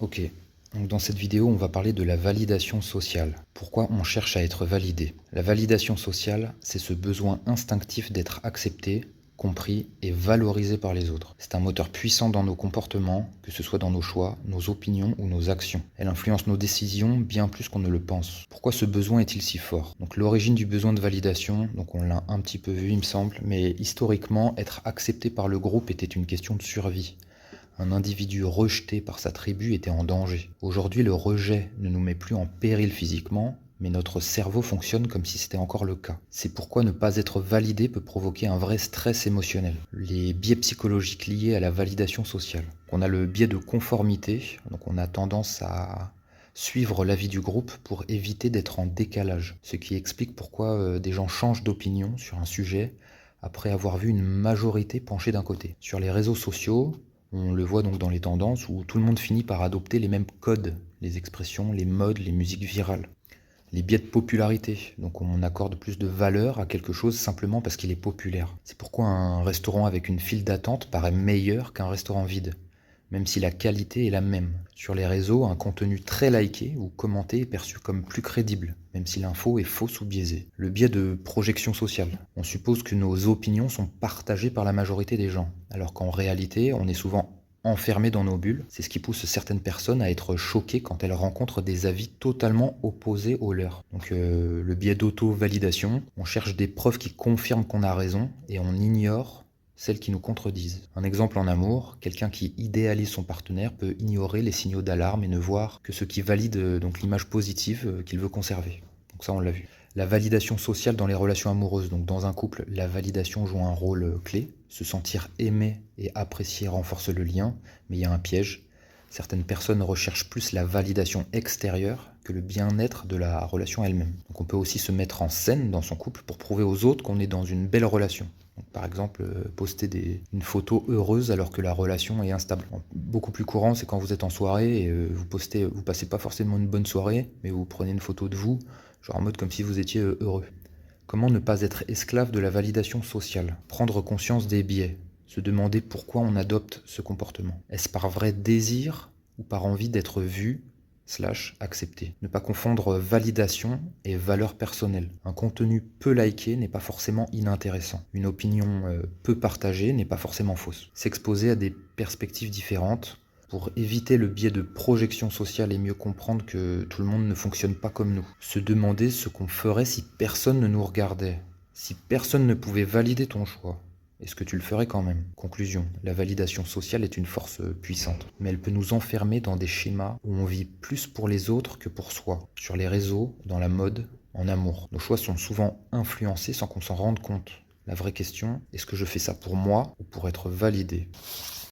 Ok, donc dans cette vidéo, on va parler de la validation sociale. Pourquoi on cherche à être validé? La validation sociale, c'est ce besoin instinctif d'être accepté, compris et valorisé par les autres. C'est un moteur puissant dans nos comportements, que ce soit dans nos choix, nos opinions ou nos actions. Elle influence nos décisions bien plus qu'on ne le pense. Pourquoi ce besoin est-il si fort? Donc l'origine du besoin de validation, donc on l'a un petit peu vu il me semble, mais historiquement, être accepté par le groupe était une question de survie. Un individu rejeté par sa tribu était en danger. Aujourd'hui, le rejet ne nous met plus en péril physiquement, mais notre cerveau fonctionne comme si c'était encore le cas. C'est pourquoi ne pas être validé peut provoquer un vrai stress émotionnel. Les biais psychologiques liés à la validation sociale. On a le biais de conformité, donc on a tendance à suivre l'avis du groupe pour éviter d'être en décalage, ce qui explique pourquoi des gens changent d'opinion sur un sujet après avoir vu une majorité pencher d'un côté. Sur les réseaux sociaux, on le voit donc dans les tendances où tout le monde finit par adopter les mêmes codes, les expressions, les modes, les musiques virales. Les biais de popularité, donc on accorde plus de valeur à quelque chose simplement parce qu'il est populaire. C'est pourquoi un restaurant avec une file d'attente paraît meilleur qu'un restaurant vide, même si la qualité est la même. Sur les réseaux, un contenu très liké ou commenté est perçu comme plus crédible, même si l'info est fausse ou biaisée. Le biais de projection sociale. On suppose que nos opinions sont partagées par la majorité des gens, alors qu'en réalité, on est souvent enfermé dans nos bulles. C'est ce qui pousse certaines personnes à être choquées quand elles rencontrent des avis totalement opposés aux leurs. Donc le biais d'auto-validation, on cherche des preuves qui confirment qu'on a raison et on ignore celles qui nous contredisent. Un exemple en amour, quelqu'un qui idéalise son partenaire peut ignorer les signaux d'alarme et ne voir que ce qui valide donc l'image positive qu'il veut conserver. Donc ça, on l'a vu. La validation sociale dans les relations amoureuses. Donc dans un couple, la validation joue un rôle clé. Se sentir aimé et apprécié renforce le lien, mais il y a un piège. Certaines personnes recherchent plus la validation extérieure que le bien-être de la relation elle-même. Donc on peut aussi se mettre en scène dans son couple pour prouver aux autres qu'on est dans une belle relation. Donc, par exemple, poster une photo heureuse alors que la relation est instable. Beaucoup plus courant, c'est quand vous êtes en soirée et vous passez pas forcément une bonne soirée, mais vous prenez une photo de vous, genre en mode comme si vous étiez heureux. Comment ne pas être esclave de la validation sociale? Prendre conscience des biais. Se demander pourquoi on adopte ce comportement. Est-ce par vrai désir ou par envie d'être vu / accepté? Ne pas confondre validation et valeur personnelle. Un contenu peu liké n'est pas forcément inintéressant. Une opinion peu partagée n'est pas forcément fausse. S'exposer à des perspectives différentes pour éviter le biais de projection sociale et mieux comprendre que tout le monde ne fonctionne pas comme nous. Se demander ce qu'on ferait si personne ne nous regardait, si personne ne pouvait valider ton choix. Est-ce que tu le ferais quand même? Conclusion, la validation sociale est une force puissante, mais elle peut nous enfermer dans des schémas où on vit plus pour les autres que pour soi, sur les réseaux, dans la mode, en amour. Nos choix sont souvent influencés sans qu'on s'en rende compte. La vraie question, est-ce que je fais ça pour moi ou pour être validé?